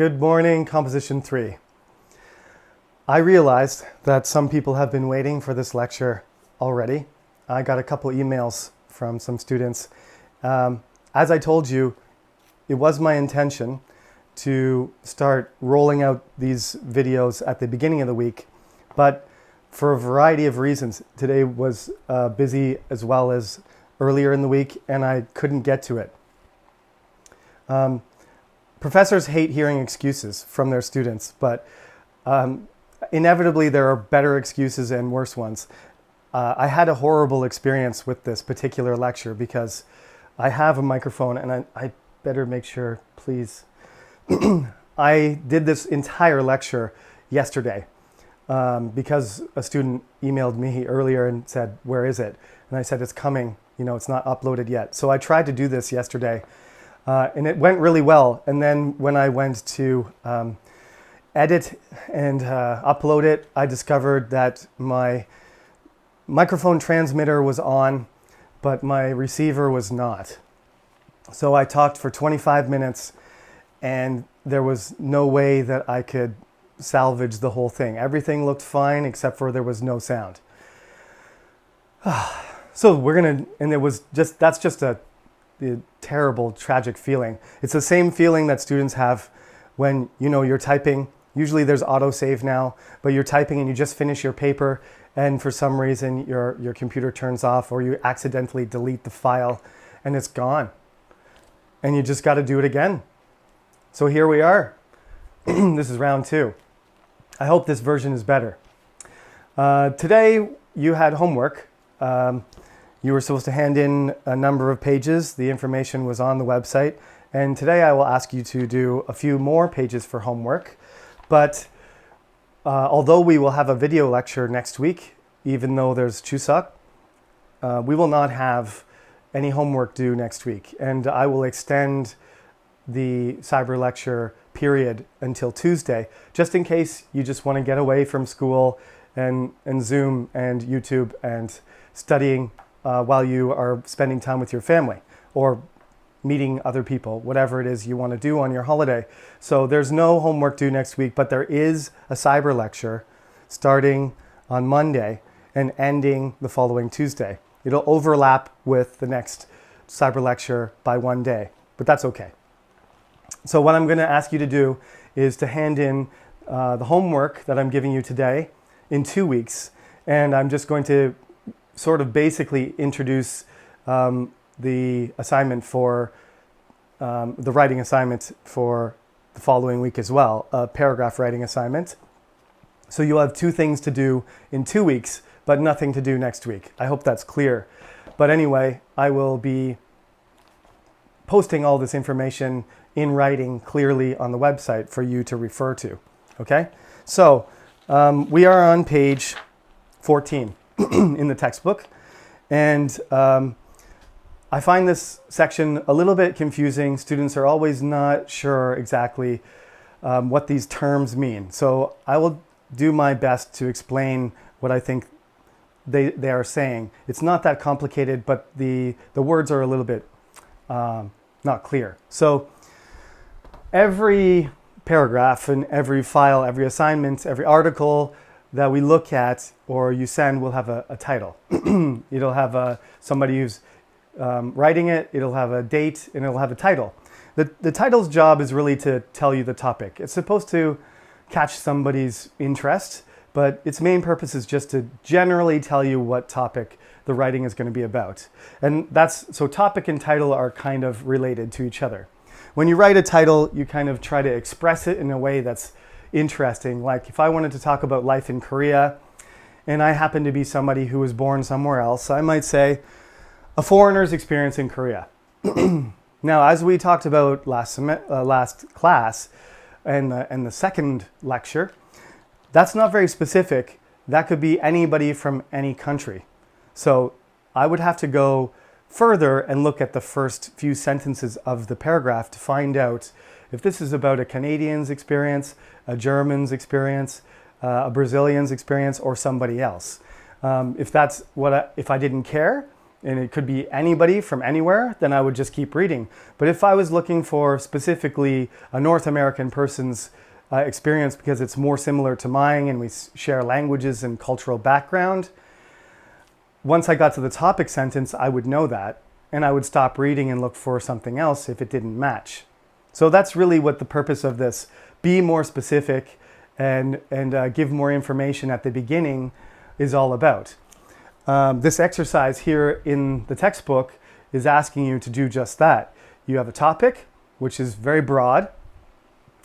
Good morning, Composition 3. I realized that some people have been waiting for this lecture already. I got a couple emails from some students. As I told you, it was my intention to start rolling out these videos at the beginning of the week, but for a variety of reasons, today was busy as well as earlier in the week, and I couldn't get to it. Professors hate hearing excuses from their students, but inevitably there are better excuses and worse ones. I had a horrible experience with this particular lecture because I have a microphone, and I better make sure, please. I did this entire lecture yesterday because a student emailed me earlier and said, "Where is it?" And I said, "It's coming, it's not uploaded yet." So I tried to do this yesterday. And it went really well. And then when I went to edit and upload it, I discovered that my microphone transmitter was on, but my receiver was not. So I talked for 25 minutes, and there was no way that I could salvage the whole thing. Everything looked fine except for there was no sound. So that's just a terrible, tragic feeling. It's the same feeling that students have when you're typing. Usually there's autosave now, but you're typing and you just finish your paper, and for some reason your computer turns off, or you accidentally delete the file and it's gone. And you just got to do it again. So here we are. This is round 2. I hope this version is better. Today you had homework. You were supposed to hand in a number of pages. The information was on the website. And today I will ask you to do a few more pages for homework. But although we will have a video lecture next week, even though there's Chuseok, we will not have any homework due next week. And I will extend the cyber lecture period until Tuesday, just in case you just want to get away from school and Zoom and YouTube and studying while you are spending time with your family or meeting other people, whatever it is you want to do on your holiday. So there's no homework due next week, but there is a cyber lecture starting on Monday and ending the following Tuesday. It'll overlap with the next cyber lecture by one day, but that's okay. So what I'm going to ask you to do is to hand in the homework that I'm giving you today in 2 weeks, and I'm just going to sort of basically introduce the assignment for the writing assignment for the following week as well, a paragraph writing assignment. So you'll have 2 things to do in 2 weeks, but nothing to do next week. I hope that's clear. But anyway, I will be posting all this information in writing clearly on the website for you to refer to. Okay? So we are on page 14 in the textbook, and I find this section a little bit confusing. Students are always not sure exactly what these terms mean. So I will do my best to explain what I think they are saying. It's not that complicated, but the words are a little bit not clear. So every paragraph and every file, every assignment, every article that we look at or you send will have a title. It'll have somebody who's writing it, it'll have a date, and it'll have a title. The title's job is really to tell you the topic. It's supposed to catch somebody's interest, but its main purpose is just to generally tell you what topic the writing is going to be about. And so topic and title are kind of related to each other. When you write a title, you kind of try to express it in a way that's interesting. Like if I wanted to talk about life in Korea, and I happen to be somebody who was born somewhere else, I might say, a foreigner's experience in Korea. Now, as we talked about last class and the second lecture, that's not very specific. That could be anybody from any country. So I would have to go further and look at the first few sentences of the paragraph to find out if this is about a Canadian's experience, a German's experience, a Brazilian's experience, or somebody else. If I didn't care, and it could be anybody from anywhere, then I would just keep reading. But if I was looking for specifically a North American person's experience because it's more similar to mine and we share languages and cultural background, once I got to the topic sentence, I would know that, and I would stop reading and look for something else if it didn't match. So that's really what the purpose of this, be more specific and give more information at the beginning, is all about. This exercise here in the textbook is asking you to do just that. You have a topic, which is very broad,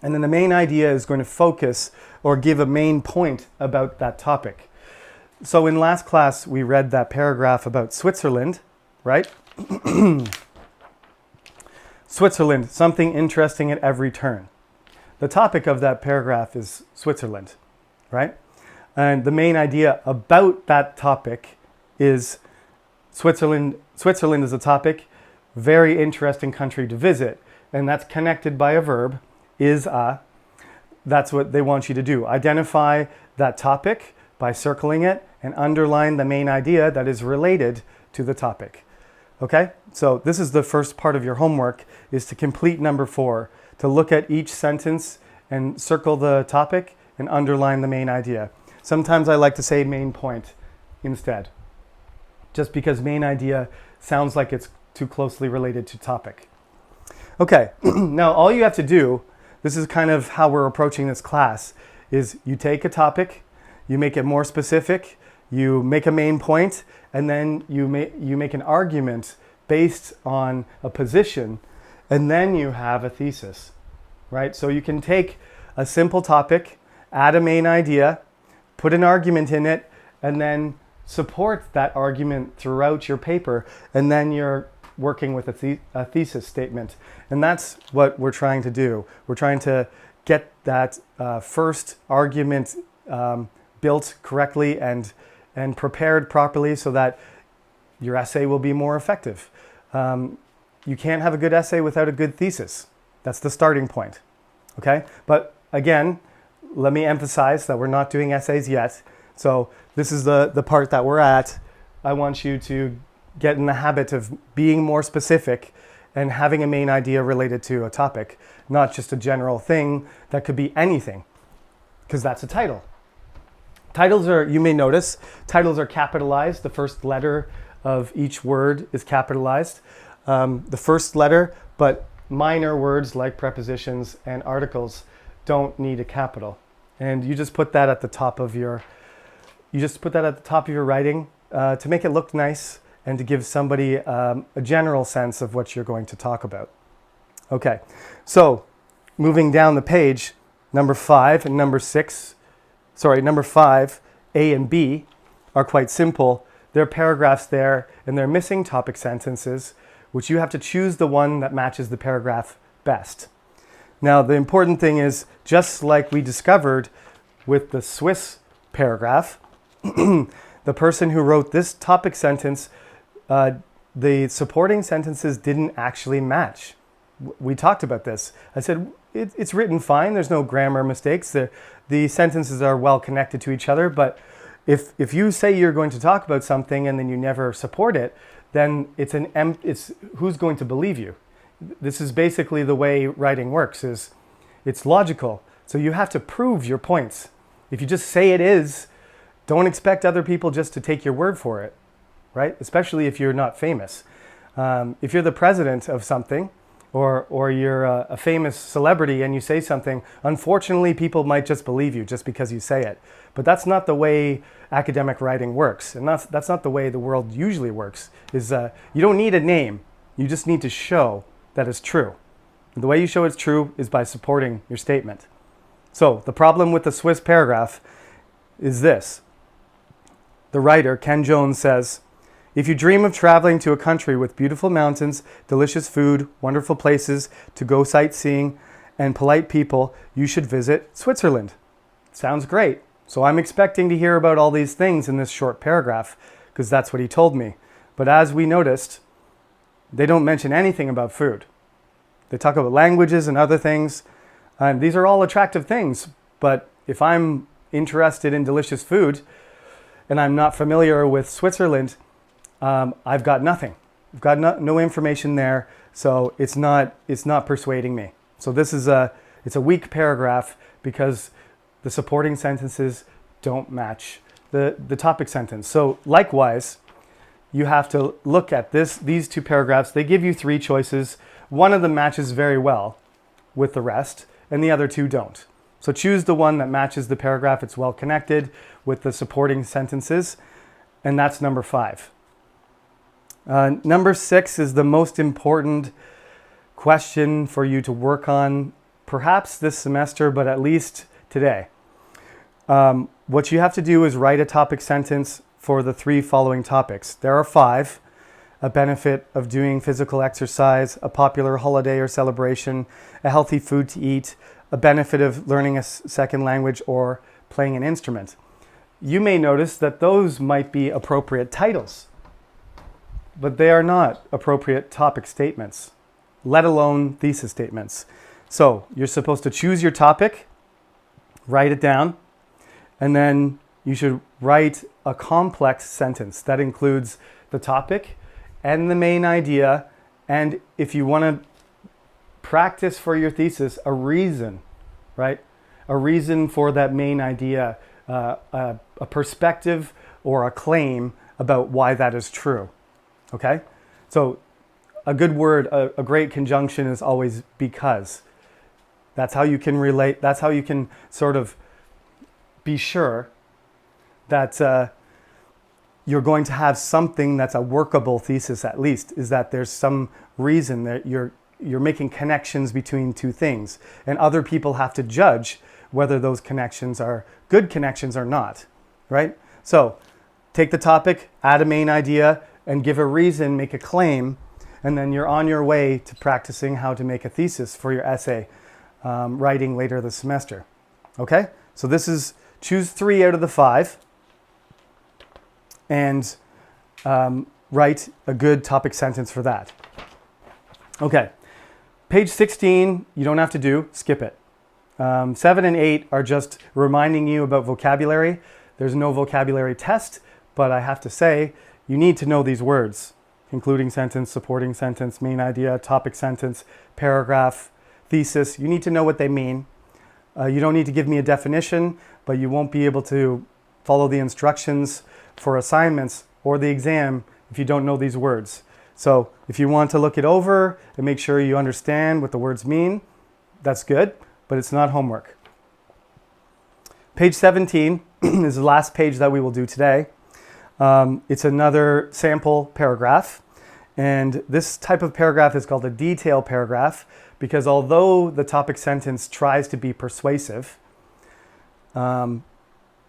and then the main idea is going to focus or give a main point about that topic. So in last class, we read that paragraph about Switzerland, right? Switzerland, something interesting at every turn. The topic of that paragraph is Switzerland, right? And the main idea about that topic is Switzerland. Switzerland is a topic, very interesting country to visit, and that's connected by a verb, is a. That's what they want you to do. Identify that topic by circling it and underline the main idea that is related to the topic. Okay, so this is the first part of your homework, is to complete number 4, to look at each sentence and circle the topic and underline the main idea. Sometimes I like to say main point instead, just because main idea sounds like it's too closely related to topic. Okay, now all you have to do, this is kind of how we're approaching this class, is you take a topic, you make it more specific, you make a main point, and then you make an argument based on a position, and then you have a thesis, right? So you can take a simple topic, add a main idea, put an argument in it, and then support that argument throughout your paper, and then you're working with a thesis statement. And that's what we're trying to do. We're trying to get that first argument built correctly and prepared properly so that your essay will be more effective. You can't have a good essay without a good thesis. That's the starting point, okay? But again, let me emphasize that we're not doing essays yet. So this is the part that we're at. I want you to get in the habit of being more specific and having a main idea related to a topic, not just a general thing that could be anything, because that's a title. Titles are, you may notice, titles are capitalized. The first letter of each word is capitalized. The first letter, but minor words like prepositions and articles don't need a capital. And you just put that at the top of your, writing to make it look nice and to give somebody a general sense of what you're going to talk about. Okay, so moving down the page, number 5 and number 6, number 5, A and B, are quite simple. There are paragraphs there, and they're missing topic sentences, which you have to choose the one that matches the paragraph best. Now, the important thing is, just like we discovered with the Swiss paragraph, the person who wrote this topic sentence, the supporting sentences didn't actually match. We talked about this. I said, it's written fine. There's no grammar mistakes. The sentences are well connected to each other. But if you say you're going to talk about something and then you never support it, then it's who's going to believe you? This is basically the way writing works. It's logical. So you have to prove your points. If you just say it is, don't expect other people just to take your word for it, right? Especially if you're not famous. If you're the president of something, or you're a famous celebrity and you say something, unfortunately people might just believe you just because you say it. But that's not the way academic writing works, and that's not the way the world usually works. You don't need a name, you just need to show that it's true. And the way you show it's true is by supporting your statement. So the problem with the Swiss paragraph is this. The writer, Ken Jones, says, if you dream of traveling to a country with beautiful mountains, delicious food, wonderful places to go sightseeing, and polite people, you should visit Switzerland. Sounds great. So I'm expecting to hear about all these things in this short paragraph, because that's what he told me. But as we noticed, they don't mention anything about food. They talk about languages and other things. And these are all attractive things. But if I'm interested in delicious food, and I'm not familiar with Switzerland, I've got nothing. I've got no information there, so it's not persuading me. So it's a weak paragraph because the supporting sentences don't match the topic sentence. So likewise, you have to look at these two paragraphs. They give you three choices. One of them matches very well with the rest, and the other two don't. So choose the one that matches the paragraph. It's well connected with the supporting sentences, and that's number 5. Number 6 is the most important question for you to work on, perhaps this semester, but at least today. What you have to do is write a topic sentence for the 3 following topics. There are 5. A benefit of doing physical exercise, a popular holiday or celebration, a healthy food to eat, a benefit of learning a second language, or playing an instrument. You may notice that those might be appropriate titles, but they are not appropriate topic statements, let alone thesis statements. So you're supposed to choose your topic, write it down, and then you should write a complex sentence that includes the topic and the main idea, and if you want to practice for your thesis, a reason, right? A reason for that main idea, a perspective or a claim about why that is true, okay? So a good word, a great conjunction is always because. That's how you can relate, that's how you can sort of be sure that you're going to have something that's a workable thesis, at least, is that there's some reason that you're making connections between two things, and other people have to judge whether those connections are good connections or not, right? So take the topic, add a main idea, and give a reason, make a claim, and then you're on your way to practicing how to make a thesis for your essay writing later this semester. Okay? So this is choose 3 out of the 5 and write a good topic sentence for that. Okay. Page 16, you don't have to do, skip it. 7 and 8 are just reminding you about vocabulary. There's no vocabulary test, but I have to say, you need to know these words: concluding sentence, supporting sentence, main idea, topic sentence, paragraph, thesis. You need to know what they mean. You don't need to give me a definition, but you won't be able to follow the instructions for assignments or the exam if you don't know these words. So if you want to look it over and make sure you understand what the words mean, that's good, but it's not homework. Page 17 is the last page that we will do today. It's another sample paragraph, and this type of paragraph is called a detail paragraph because although the topic sentence tries to be persuasive,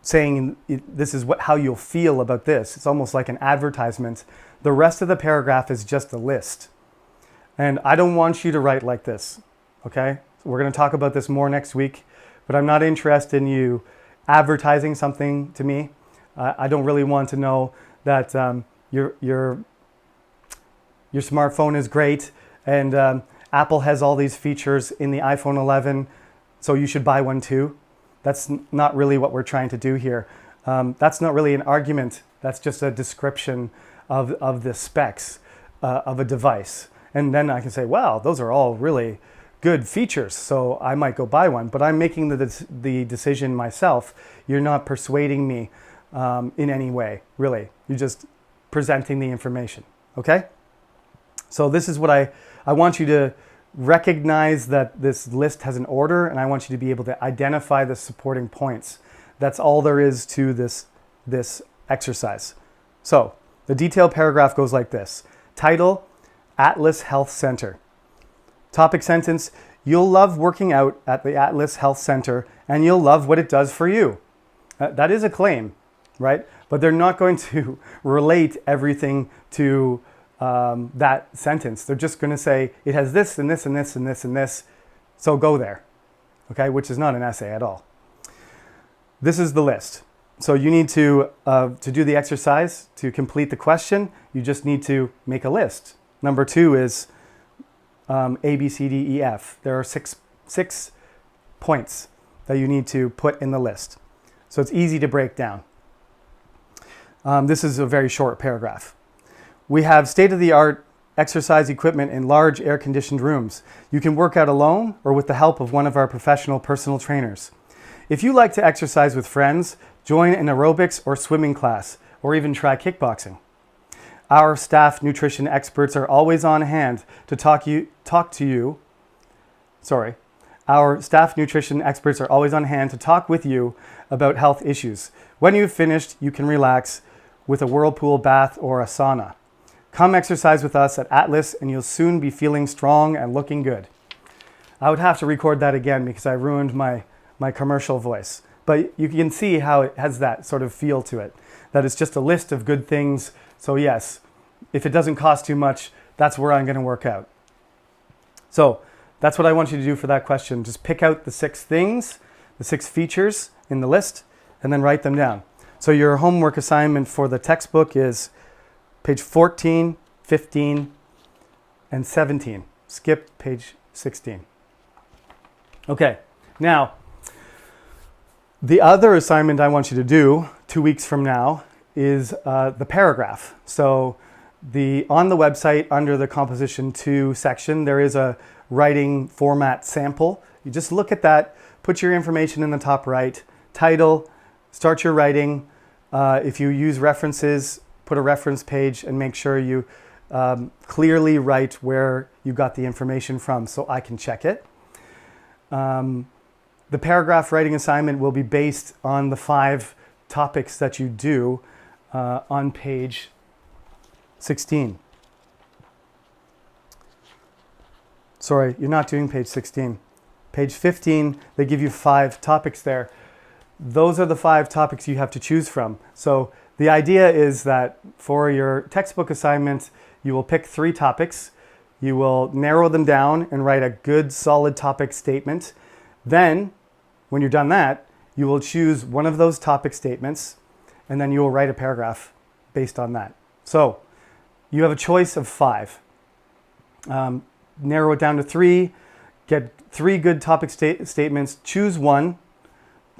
saying this is how you'll feel about this, it's almost like an advertisement. The rest of the paragraph is just a list. And I don't want you to write like this, okay? So we're going to talk about this more next week, but I'm not interested in you advertising something to me. I don't really want to know that your smartphone is great and Apple has all these features in the iPhone 11, so you should buy one too. That's not really what we're trying to do here. That's not really an argument. That's just a description of the specs of a device. And then I can say, wow, those are all really good features, so I might go buy one. But I'm making the decision myself. You're not persuading me in any way, really. You're just presenting the information, okay? So this is what I want you to recognize, that this list has an order, and I want you to be able to identify the supporting points. That's all there is to this exercise. So the detailed paragraph goes like this. Title, Atlas Health Center. Topic sentence, you'll love working out at the Atlas Health Center and you'll love what it does for you. That is a claim, right? But they're not going to relate everything to that sentence. They're just going to say it has this and this and this and this and this, so go there, okay? Which is not an essay at all. This is the list. So you need to do the exercise, to complete the question, you just need to make a list. Number 2 is A, B, C, D, E, F. There are six points that you need to put in the list. So it's easy to break down. This is a very short paragraph. We have state-of-the-art exercise equipment in large air-conditioned rooms. You can work out alone or with the help of one of our professional personal trainers. If you like to exercise with friends, join an aerobics or swimming class, or even try kickboxing. Our staff nutrition experts are always on hand to talk to you. Our staff nutrition experts are always on hand to talk with you about health issues. When you've finished, you can relax with a whirlpool bath or a sauna. Come exercise with us at Atlas and you'll soon be feeling strong and looking good. I would have to record that again because I ruined my commercial voice. But you can see how it has that sort of feel to it. That it's just a list of good things. So yes, if it doesn't cost too much, that's where I'm going to work out. So that's what I want you to do for that question. Just pick out the 6 things, the 6 features in the list, and then write them down. So your homework assignment for the textbook is page 14, 15, and 17. Skip page 16. Okay, now, the other assignment I want you to do 2 weeks from now is the paragraph. So on the website under the Composition 2 section, there is a writing format sample. You just look at that, put your information in the top right, title, start your writing. If you use references, put a reference page and make sure you clearly write where you got the information from so I can check it. The paragraph writing assignment will be based on the 5 topics that you do on page 16. Sorry, you're not doing page 16. Page 15, they give you 5 topics there. Those are the 5 topics you have to choose from. So the idea is that for your textbook assignment, you will pick 3 topics. You will narrow them down and write a good, solid topic statement. Then, when you're done that, you will choose one of those topic statements, and then you will write a paragraph based on that. So, you have a choice of 5. Narrow it down to 3. Get 3 good topic statements. Choose one.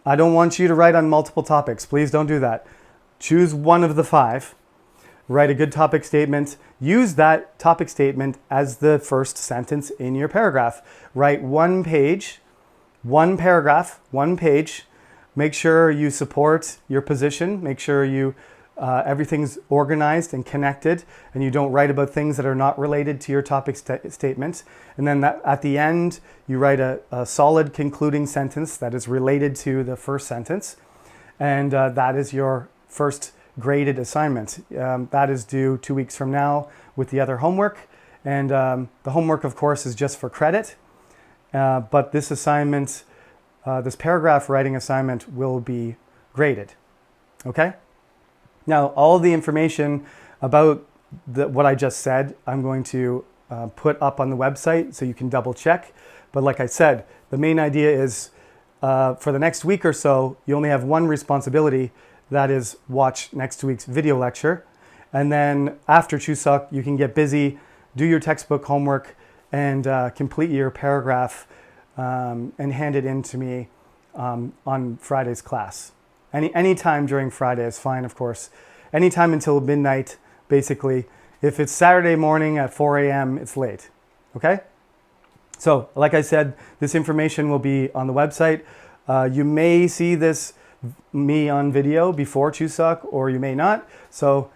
I don't want you to write on multiple topics. Please don't do that. Choose one of the 5. Write a good topic statement. Use that topic statement as the first sentence in your paragraph. Write 1 page, 1 paragraph, 1 page. Make sure you support your position. Make sure everything's organized and connected, and you don't write about things that are not related to your topic statement. And then at the end, you write a solid concluding sentence that is related to the first sentence. And that is your first graded assignment. That is due 2 weeks from now with the other homework. And the homework, of course, is just for credit. But this assignment, this paragraph writing assignment will be graded. Okay? Now, all the information about what I just said, I'm going to put up on the website so you can double check. But like I said, the main idea is for the next week or so, you only have one responsibility. That is watch next week's video lecture. And then after Chuseok, you can get busy, do your textbook homework, and complete your paragraph and hand it in to me on Friday's class. Any time during Friday is fine, of course. Anytime until midnight, basically. If it's Saturday morning at 4 a.m., it's late. Okay? So, like I said, this information will be on the website. You may see me on video before Chuseok, or you may not. So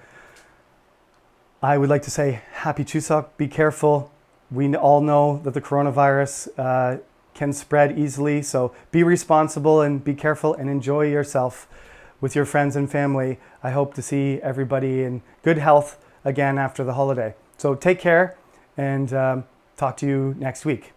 I would like to say happy Chuseok. Be careful. We all know that the coronavirus can spread easily. So be responsible and be careful and enjoy yourself with your friends and family. I hope to see everybody in good health again after the holiday. So take care and talk to you next week.